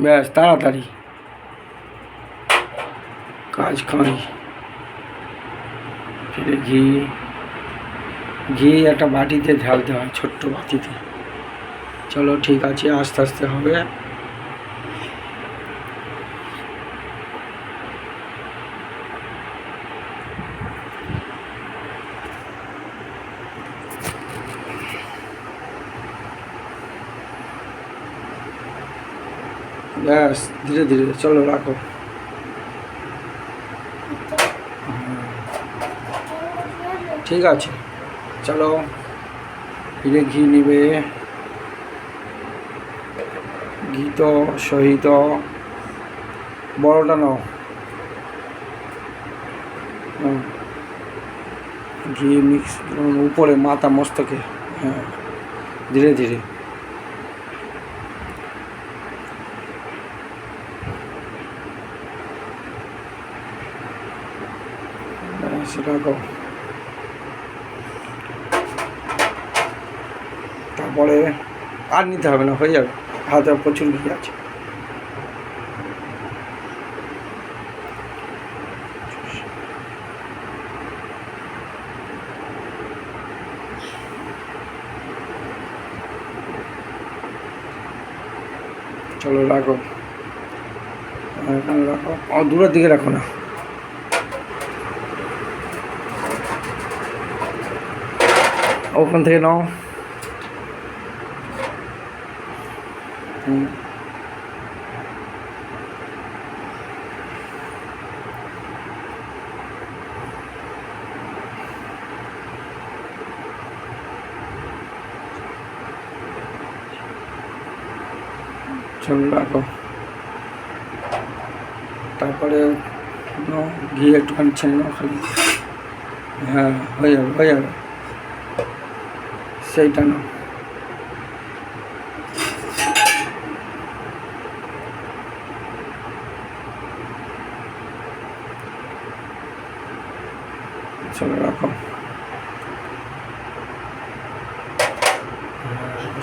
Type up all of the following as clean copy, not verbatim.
ব্যাস তাড়াতাড়ি কাজ খাই। ফিরে ঘি একটা বাটিতে ঢালতে হয়, ছোট্ট বাটিতে। চলো ঠিক আছে, আস্তে আস্তে হবে। ব্যাস ধীরে ধীরে চলো, রাখো। ঠিক আছে চলো, ফিরে ঘি নিবে। ঘি তো সহিত বড়টা নাও। ঘি মিক্স উপরে মাথা মস্তকে। হ্যাঁ, ধীরে ধীরে। সেটা তারপরে আর নিতে হবে না, হয়ে যাবে। হাতে প্রচুর ঘি আছে। চলো রাখো, এখানে রাখো। দূরের দিকে রাখো না। ওখান থেকে নাও। চলো রাখো। তারপরে ঘি একটুখানি ছেড়ে নাও খালি। হ্যাঁ, হয়ে যাবে হয়ে যাবে। সেইটা নাও। চলো রাখো।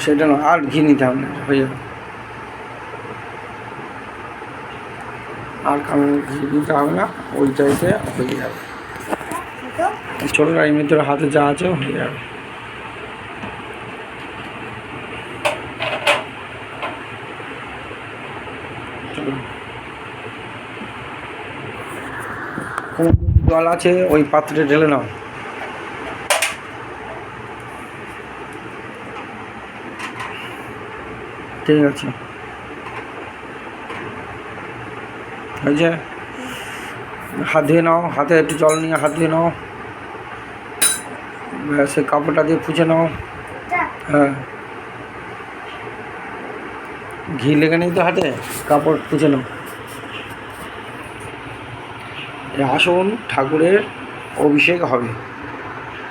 সেটা না, আর ঘি নিতে হবে না, হয়ে যাবে। আর কারণ ঘি দিতে হবে না, ওই চাইতে হয়ে যাবে। ছোটো এমনি তোর হাতে যা আছে হয়ে যাবে। জল আছে ওই পাত্রে ঢেলে নাও। ঠিক আছে, হয়েছে। হাত ধুয়ে নাও, হাতে একটু জল নিয়ে হাত ধুয়ে নাও। সে কাপড়টা দিয়ে পুছে নাও। হ্যাঁ, ঘি লেগে নেই তো হাতে, কাপড় পুছে নাও। আসুন, ঠাকুরের অভিষেক হবে।